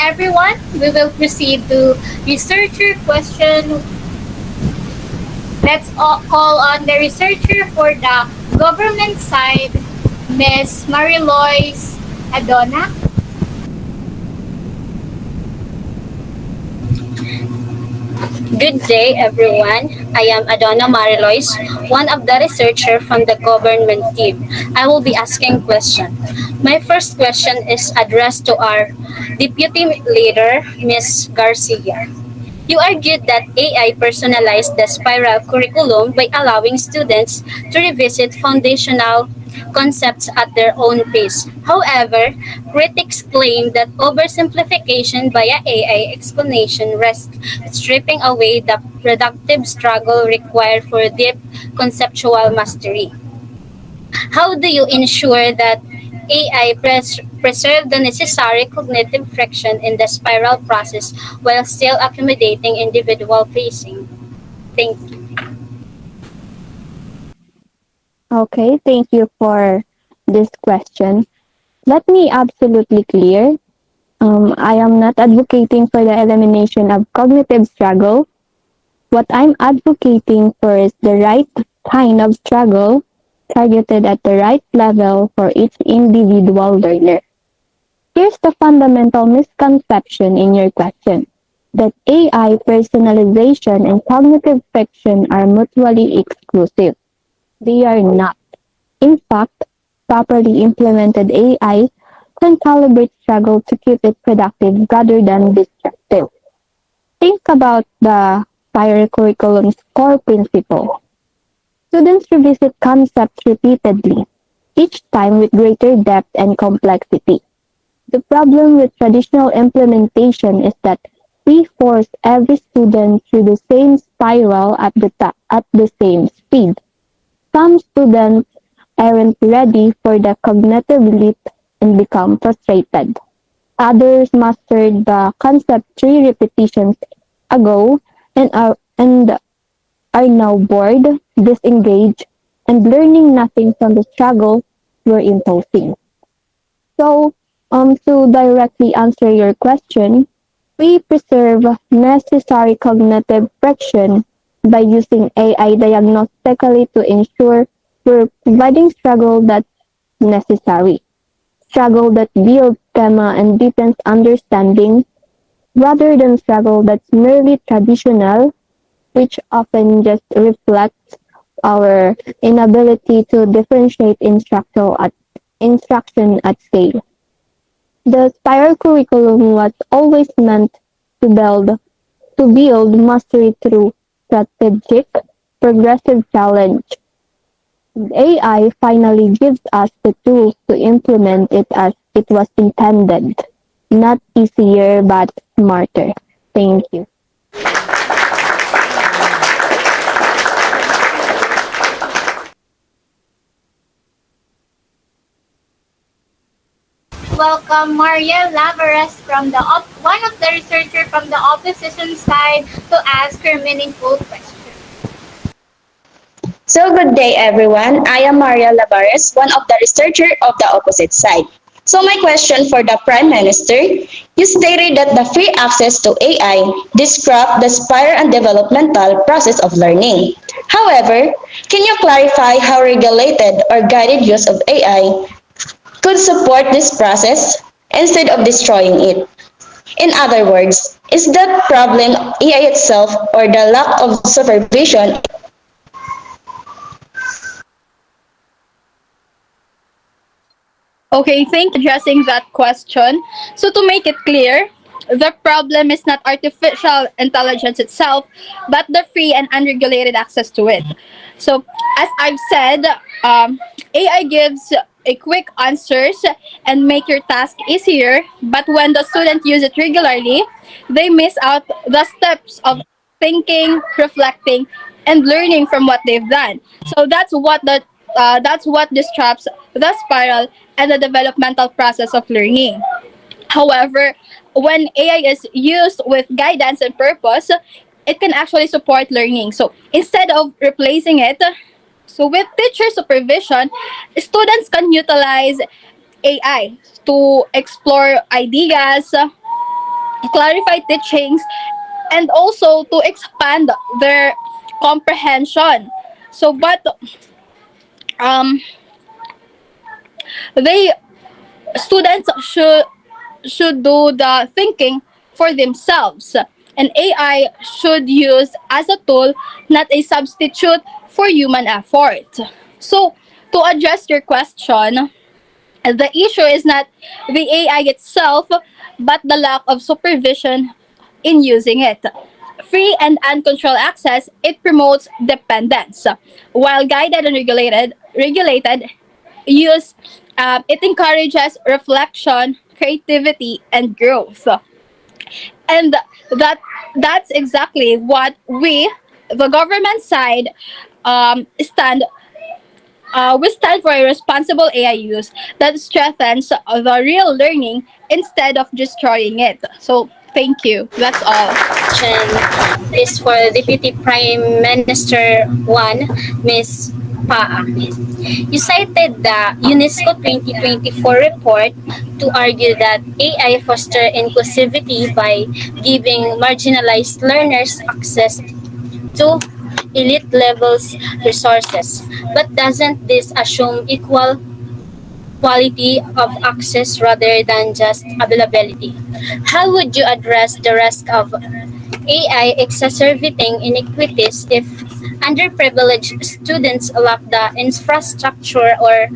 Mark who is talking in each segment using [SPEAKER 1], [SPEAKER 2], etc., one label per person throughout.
[SPEAKER 1] everyone. We will proceed to researcher question. Let's call on the researcher for the government side, Ms. Marilois Adona.
[SPEAKER 2] Good day, everyone. I am Adona Marilois, one of the researchers from the government team. I will be asking questions. My first question is addressed to our deputy leader, Ms. Garcia. You argued that AI personalized the spiral curriculum by allowing students to revisit foundational concepts at their own pace. However, critics claim that oversimplification via AI explanation risks stripping away the productive struggle required for deep conceptual mastery. How do you ensure that AI preserve the necessary cognitive friction in the spiral process while still accommodating individual pacing? Thank you.
[SPEAKER 3] Okay, thank you for this question. Let me absolutely clear. I am not advocating for the elimination of cognitive struggle. What I'm advocating for is the right kind of struggle targeted at the right level for each individual learner. Here's the fundamental misconception in your question that AI personalization and cognitive friction are mutually exclusive. They are not. In fact, properly implemented AI can calibrate struggle to keep it productive rather than destructive. Think about the prior curriculum's core principle. Students revisit concepts repeatedly, each time with greater depth and complexity. The problem with traditional implementation is that we force every student through the same spiral at the same speed. Some students aren't ready for the cognitive leap and become frustrated. Others mastered the concept three repetitions ago and are now bored, disengaged, and learning nothing from the struggle we're imposing. So, to directly answer your question, we preserve necessary cognitive friction by using AI diagnostically to ensure we're providing struggle that's necessary, struggle that builds schema and deepens understanding, rather than struggle that's merely traditional, which often just reflects our inability to differentiate instruction at scale. The spiral curriculum was always meant to build mastery through strategic, progressive challenge. AI finally gives us the tools to implement it as it was intended. Not easier, but smarter. Thank you.
[SPEAKER 1] Welcome Maria Lavares from one of the researchers from the opposition side to ask her meaningful question.
[SPEAKER 4] So good day everyone. I am Maria Lavares, one of the researchers of the opposite side. So my question for the Prime Minister, you stated that the free access to AI disrupt the spiral and developmental process of learning. However, can you clarify how regulated or guided use of AI could support this process instead of destroying it? In other words, is the problem AI itself or the lack of supervision?
[SPEAKER 5] Okay, thank you for addressing that question. So to make it clear, the problem is not artificial intelligence itself, but the free and unregulated access to it. So as I've said, AI gives a quick answers and make your task easier, but when the student use it regularly, they miss out the steps of thinking, reflecting, and learning from what they've done. So that's what disrupts the spiral and the developmental process of learning. However, when AI is used with guidance and purpose, it can actually support learning. So instead of replacing it, so with teacher supervision, students can utilize AI to explore ideas, clarify teachings, and also to expand their comprehension. So, but um, they students should do the thinking for themselves, and AI should use as a tool, not a substitute for human effort. So, to address your question, the issue is not the AI itself, but the lack of supervision in using it. Free and uncontrolled access, it promotes dependence, while guided and regulated use, it encourages reflection, creativity, and growth. And that's exactly what we, the government side, stand we stand for a responsible AI use that strengthens the real learning instead of destroying it. So, thank you. That's all.
[SPEAKER 2] Question is for Deputy Prime Minister 1, Ms. Paa. You cited the UNESCO 2024 report to argue that AI foster inclusivity by giving marginalized learners access to elite levels resources. But doesn't this assume equal quality of access rather than just availability? How would you address the risk of AI exacerbating inequities if underprivileged students lack the infrastructure or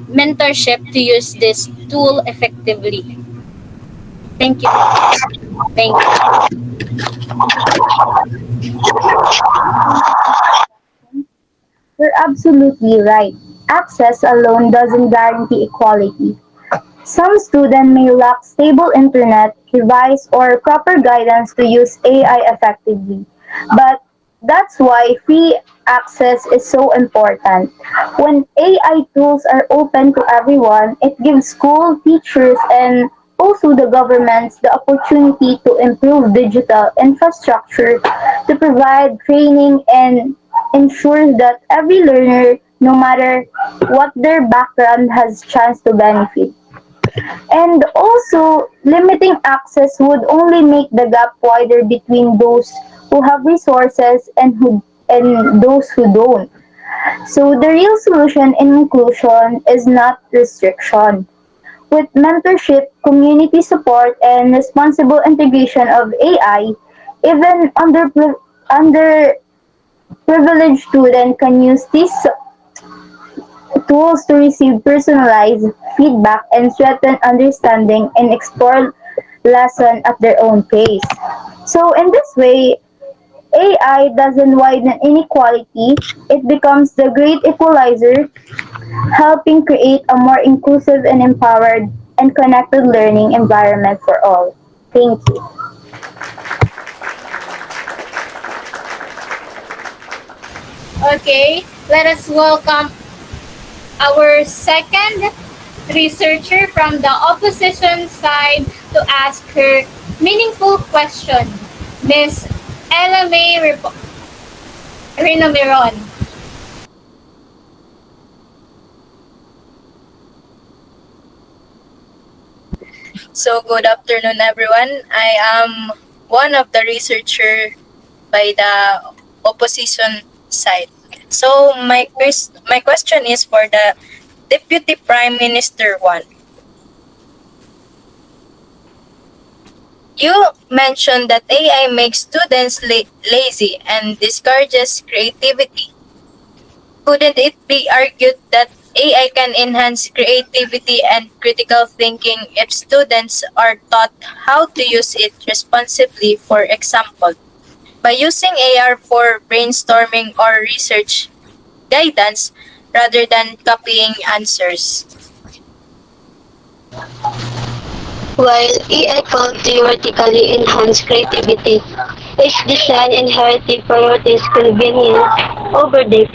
[SPEAKER 2] mentorship to use this tool effectively? Thank you. Thank you.
[SPEAKER 4] You're absolutely right. Access alone doesn't guarantee equality. Some students may lack stable internet, device, or proper guidance to use AI effectively. But that's why free access is so important. When AI tools are open to everyone, it gives school, teachers, and also the governments the opportunity to improve digital infrastructure, to provide training, and ensure that every learner, no matter what their background, has chance to benefit. And also, limiting access would only make the gap wider between those who have resources and those who don't. So the real solution in inclusion is not restriction. With mentorship, community support, and responsible integration of AI, even underprivileged students can use these tools to receive personalized feedback and strengthen understanding and explore lessons at their own pace. So in this way, AI doesn't widen inequality, it becomes the great equalizer, helping create a more inclusive and empowered and connected learning environment for all. Thank you.
[SPEAKER 1] Okay, let us welcome our second researcher from the opposition side to ask her meaningful question, Miss Ella May Rinomeron.
[SPEAKER 6] So good afternoon everyone. I am one of the researcher by the opposition side. So my question is for the Deputy Prime Minister one. You mentioned that AI makes students lazy and discourages creativity. Couldn't it be argued that AI can enhance creativity and critical thinking if students are taught how to use it responsibly? For example, by using AI for brainstorming or research guidance rather than copying answers.
[SPEAKER 7] While AI can theoretically enhance creativity, its design inherently priorities convenience over depth.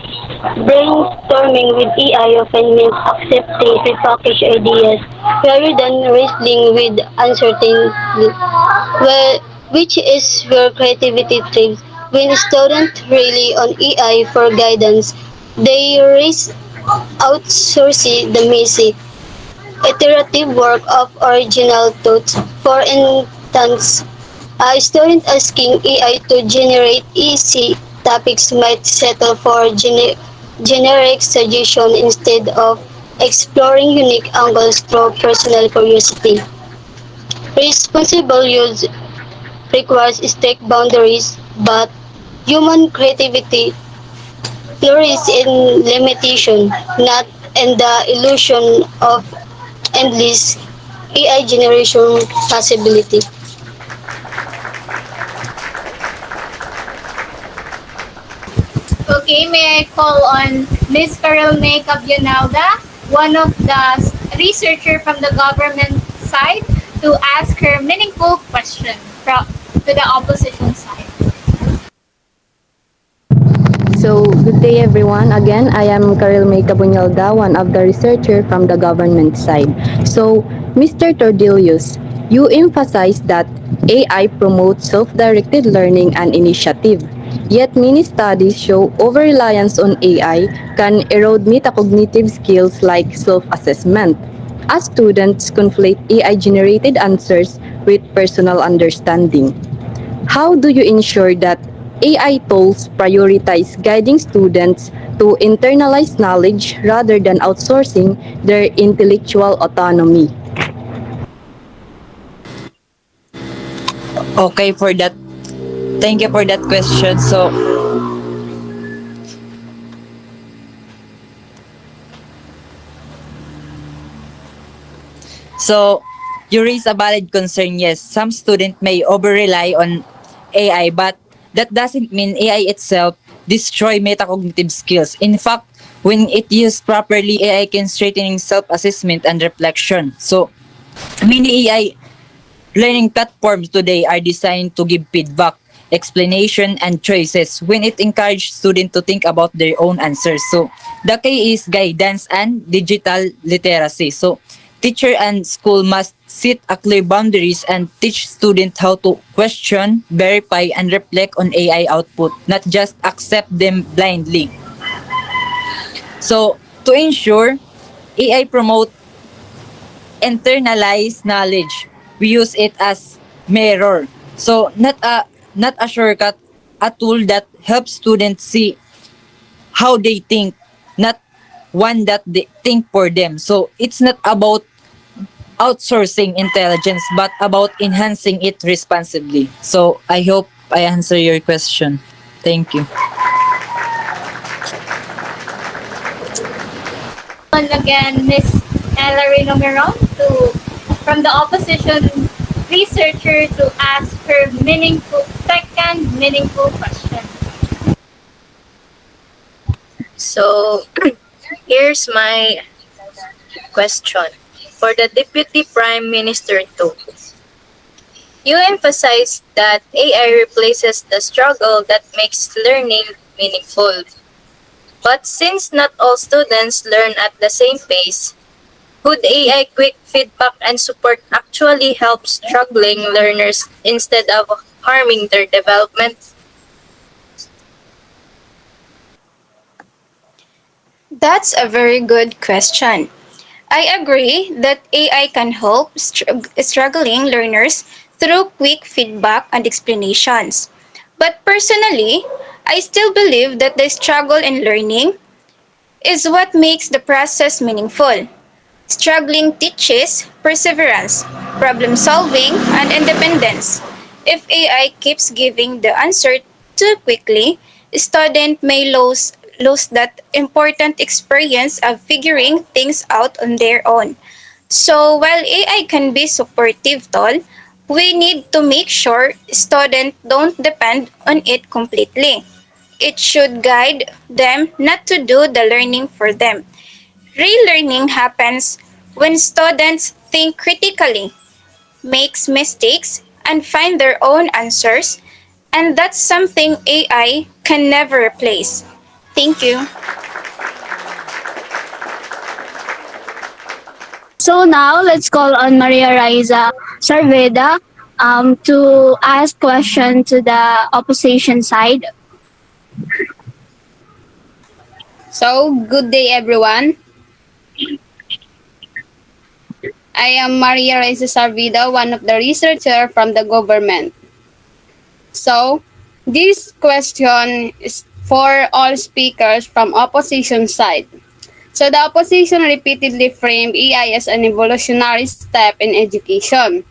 [SPEAKER 7] Brainstorming with AI often means accepting prepackaged ideas rather than wrestling with uncertainty, which is where creativity thrives. When students rely on AI for guidance, they risk outsourcing the messy iterative work of original thoughts. For instance, A student asking AI to generate easy topics might settle for generic suggestion instead of exploring unique angles through personal curiosity. Responsible use requires strict boundaries, but human creativity flourishes in limitation, not in the illusion of endless AI generation possibility.
[SPEAKER 1] Okay, may I call on Ms. 𝐃𝐄𝐿𝐴 one of the researcher from the government side, to ask her meaningful question to the opposition side.
[SPEAKER 8] So, good day everyone. Again, I am 𝐃𝐿𝐴, one of the researcher from the government side. So, Mr. Tordilius, you emphasize that AI promotes self-directed learning and initiative. Yet many studies show over-reliance on AI can erode metacognitive skills like self-assessment, as students conflate AI-generated answers with personal understanding. How do you ensure that AI tools prioritize guiding students to internalize knowledge rather than outsourcing their intellectual autonomy?
[SPEAKER 9] Okay for that. Thank you for that question. So you raise a valid concern. Yes, some student may over rely on AI, but that doesn't mean AI itself destroy metacognitive skills. In fact, when it used properly, AI can strengthen self-assessment and reflection. So many AI learning platforms today are designed to give feedback, explanation, and choices when it encourages students to think about their own answers. So, the key is guidance and digital literacy. So, teacher and school must set a clear boundaries and teach students how to question, verify, and reflect on AI output, not just accept them blindly. So, to ensure AI promote internalize knowledge. We use it as mirror. So not a shortcut, a tool that helps students see how they think, not one that they think for them. So it's not about outsourcing intelligence but about enhancing it responsibly. So I hope I answer your question. Thank you.
[SPEAKER 1] And again, Ms. Ellery Nomeron from the opposition researcher, to ask her second meaningful question.
[SPEAKER 6] So, here's my question for the Deputy Prime Minister too. You emphasize that AI replaces the struggle that makes learning meaningful. But since not all students learn at the same pace, could AI quick feedback and support actually help struggling learners instead of harming their development?
[SPEAKER 4] That's a very good question. I agree that AI can help struggling learners through quick feedback and explanations. But personally, I still believe that the struggle in learning is what makes the process meaningful. Struggling teaches perseverance, problem solving, and independence. If AI keeps giving the answer too quickly, students may lose that important experience of figuring things out on their own. So while AI can be supportive tool, we need to make sure students don't depend on it completely. It should guide them, not to do the learning for them. Real learning happens when students think critically, makes mistakes, and find their own answers, and that's something AI can never replace. Thank you.
[SPEAKER 2] So now let's call on Maria Raiza Sarveda to ask question to the opposition side.
[SPEAKER 10] So, good day everyone. I am Maria Reza Sarvida, one of the researcher from the government. So, this question is for all speakers from opposition side. So, the opposition repeatedly framed AI as an evolutionary step in education,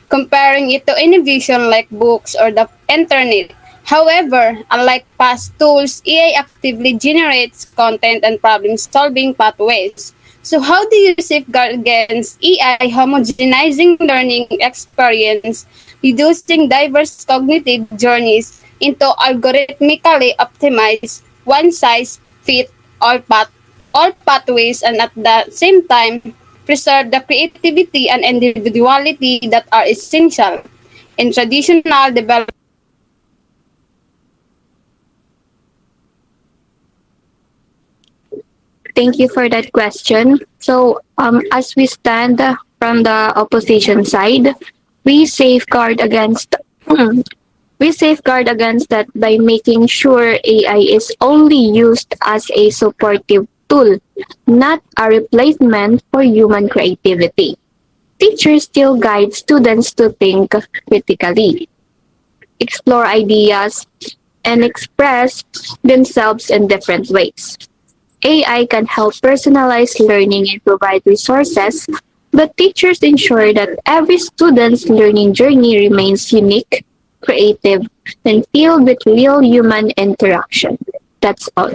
[SPEAKER 10] comparing it to innovation like books or the internet. However, unlike past tools, AI actively generates content and problem-solving pathways. So how do you safeguard against AI homogenizing learning experience, reducing diverse cognitive journeys into algorithmically optimized one-size-fits-all pathways, and at the same time preserve the creativity and individuality that are essential in traditional development?
[SPEAKER 3] Thank you for that question. So, as we stand from the opposition side, we safeguard against we safeguard against that by making sure AI is only used as a supportive tool, not a replacement for human creativity. Teachers still guide students to think critically, explore ideas, and express themselves in different ways. AI can help personalize learning and provide resources, but teachers ensure that every student's learning journey remains unique, creative, and filled with real human interaction. That's all.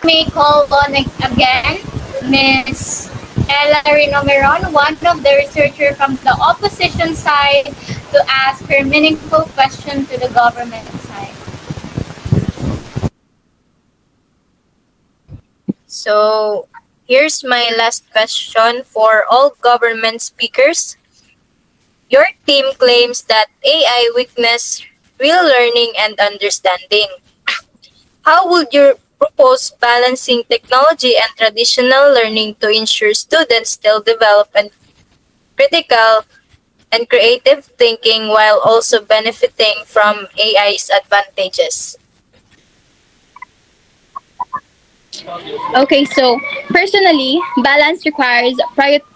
[SPEAKER 1] May call on again Miss Ella Rinomeron, one of the researchers from the opposition side, to ask her meaningful question to the government side.
[SPEAKER 6] So, here's my last question for all government speakers. Your team claims that AI weakness real learning and understanding. How would you propose balancing technology and traditional learning to ensure students still develop and critical and creative thinking while also benefiting from AI's advantages?
[SPEAKER 5] Okay, so personally, balance requires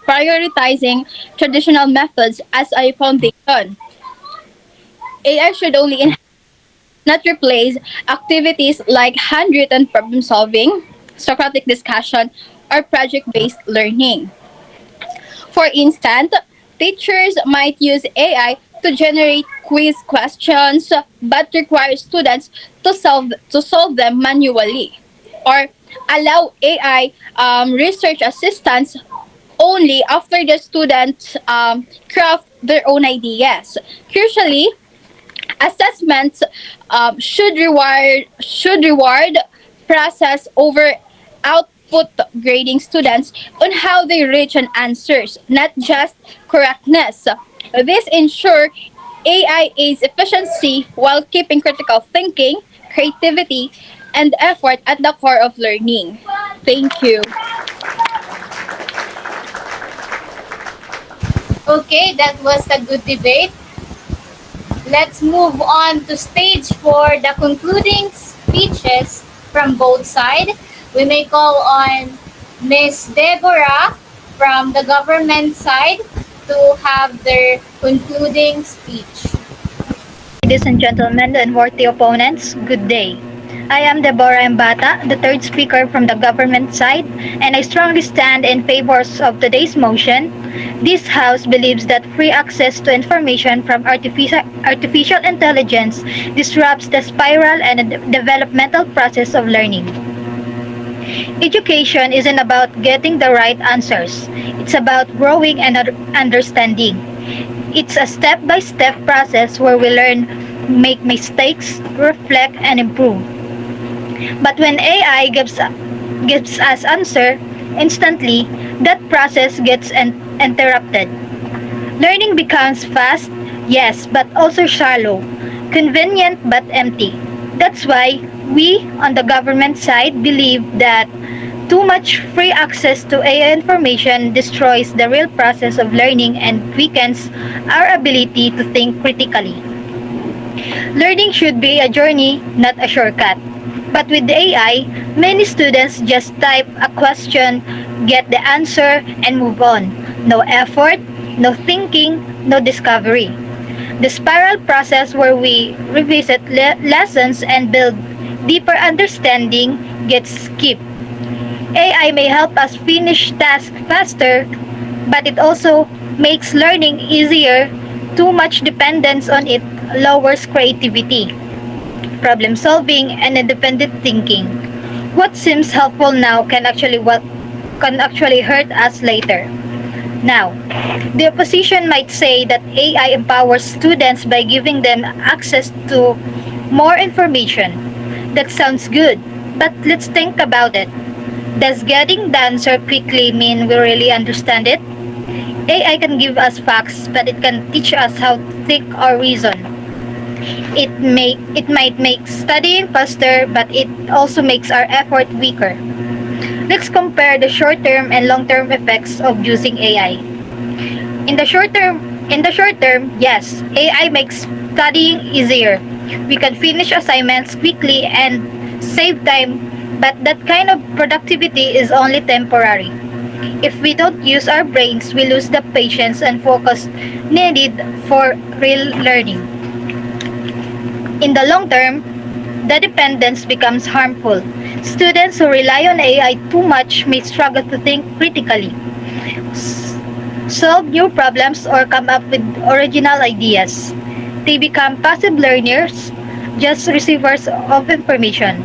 [SPEAKER 5] prioritizing traditional methods as a foundation. AI should only enhance, not replace, activities like handwritten problem solving, Socratic discussion, or project based learning. For instance, teachers might use AI to generate quiz questions but require students to solve them manually, or allow AI research assistants only after the students craft their own ideas. Crucially, assessments should reward process over output, grading students on how they reach an answers, not just correctness. This ensure AI is efficiency while keeping critical thinking, creativity, and effort at the core of learning. Thank you.
[SPEAKER 1] Okay, that was a good debate. Let's move on to stage 4, the concluding speeches from both sides. We may call on Miss Deborah from the government side to have their concluding speech.
[SPEAKER 11] Ladies and gentlemen and worthy opponents, good day. I am Deborah Embata, the third speaker from the government side, and I strongly stand in favor of today's motion. This House believes that free access to information from artificial intelligence disrupts the spiral and developmental process of learning. Education isn't about getting the right answers. It's about growing and understanding. It's a step-by-step process where we learn, make mistakes, reflect, and improve. But when AI gives us answer instantly, that process gets interrupted. Learning becomes fast, yes, but also shallow, convenient but empty. That's why we on the government side believe that too much free access to AI information destroys the real process of learning and weakens our ability to think critically. Learning should be a journey, not a shortcut. But with AI, many students just type a question, get the answer, and move on. No effort, no thinking, no discovery. The spiral process where we revisit lessons and build deeper understanding gets skipped. AI may help us finish tasks faster, but it also makes learning easier. Too much dependence on it lowers creativity, problem solving, and independent thinking. What seems helpful now can actually hurt us later. Now, the opposition might say that AI empowers students by giving them access to more information. That sounds good, but let's think about it. Does getting the answer quickly mean we really understand it? AI can give us facts, but it can teach us how to think or reason. It might make studying faster, but it also makes our effort weaker. Let's compare the short-term and long-term effects of using AI. In the short term, yes, AI makes studying easier. We can finish assignments quickly and save time, but that kind of productivity is only temporary. If we don't use our brains, we lose the patience and focus needed for real learning. In the long term, the dependence becomes harmful. Students who rely on AI too much may struggle to think critically, solve new problems, or come up with original ideas. They become passive learners, just receivers of information.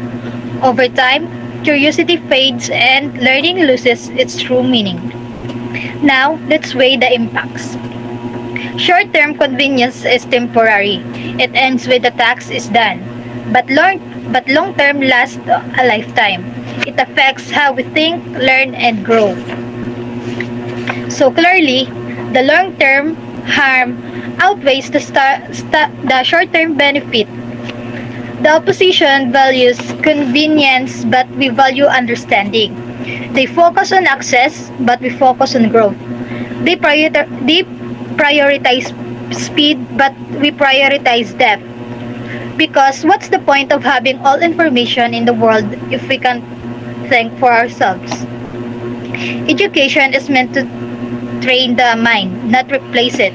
[SPEAKER 11] Over time, curiosity fades and learning loses its true meaning. Now, let's weigh the impacts. Short-term convenience is temporary. It ends when the task is done. But long-term lasts a lifetime. It affects how we think, learn, and grow. So clearly, the long-term harm outweighs the short-term benefit. The opposition values convenience, but we value understanding. They focus on access, but we focus on growth. They prioritize speed, but we prioritize depth. Because what's the point of having all information in the world if we can't think for ourselves? Education is meant to train the mind, not replace it.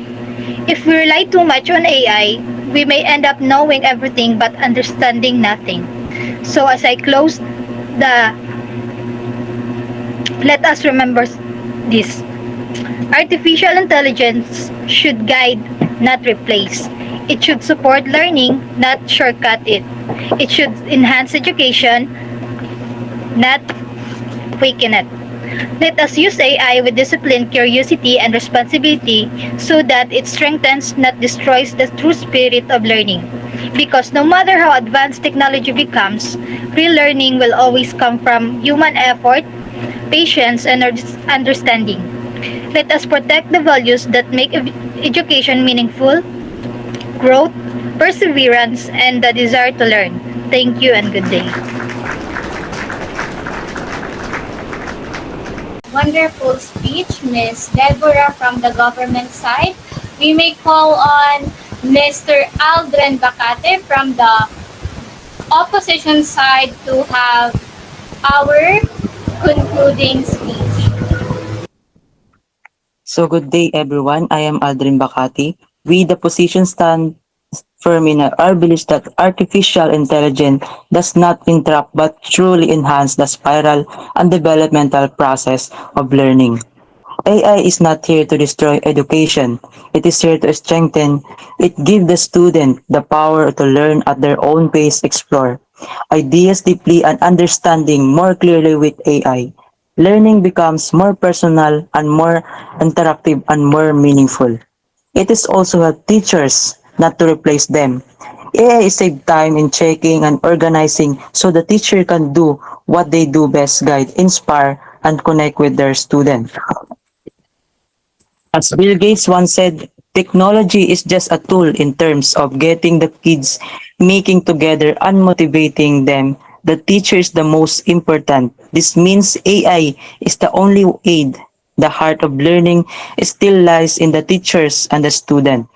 [SPEAKER 11] If we rely too much on AI, we may end up knowing everything but understanding nothing. So as I close the let us remember this. Artificial intelligence should guide, not replace. It should support learning, not shortcut it. It should enhance education, not weaken it. Let us use AI with discipline, curiosity, and responsibility so that it strengthens, not destroys the true spirit of learning. Because no matter how advanced technology becomes, real learning will always come from human effort, patience, and understanding. Let us protect the values that make education meaningful: growth, perseverance, and the desire to learn. Thank you and good day.
[SPEAKER 1] Wonderful speech, Miss Deborah from the government side. We may call on Mr. Aldrin Bacate from the opposition side to have our concluding speech.
[SPEAKER 12] So good day everyone, I am Aldrin Bacati. We the position stand firm in our belief that artificial intelligence does not interrupt but truly enhance the spiral and developmental process of learning. AI is not here to destroy education. It is here to strengthen. It gives the student the power to learn at their own pace, explore ideas deeply and understanding more clearly with AI. Learning becomes more personal and more interactive and more meaningful. It is also help teachers not to replace them. AI is save time in checking and organizing so the teacher can do what they do best, guide, inspire, and connect with their student. As Bill Gates once said, technology is just a tool in terms of getting the kids making together and motivating them. The teacher is the most important. This means AI is the only aid. The heart of learning still lies in the teachers and the student.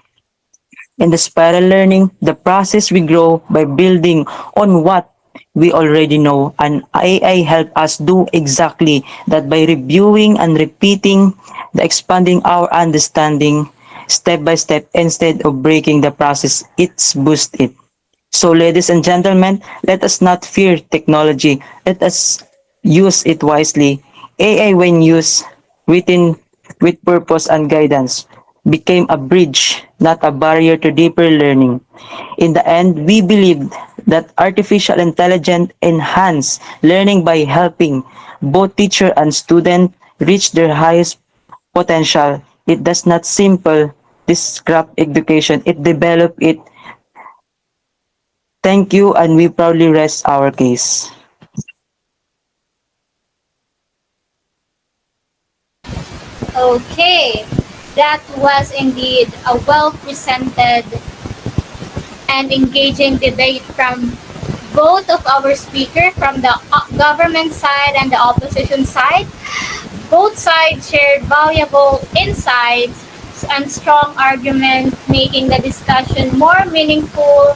[SPEAKER 12] In the spiral learning, the process we grow by building on what we already know, and AI help us do exactly that by reviewing and repeating the expanding our understanding step by step instead of breaking the process, it's boost it. So ladies and gentlemen, let us not fear technology. Let us use it wisely. AI when used within with purpose and guidance became a bridge, not a barrier to deeper learning. In the end, we believe that artificial intelligence enhance learning by helping both teacher and student reach their highest potential. It does not simple disrupt education, it develop it. Thank you, and we proudly rest our case.
[SPEAKER 1] Okay, that was indeed a well presented and engaging debate from both of our speakers from the government side and the opposition side. Both sides shared valuable insights and strong arguments, making the discussion more meaningful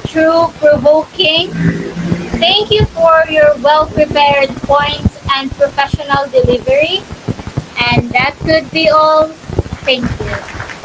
[SPEAKER 1] through provoking. Thank you for your well prepared points and professional delivery. And that could be all. Thank you.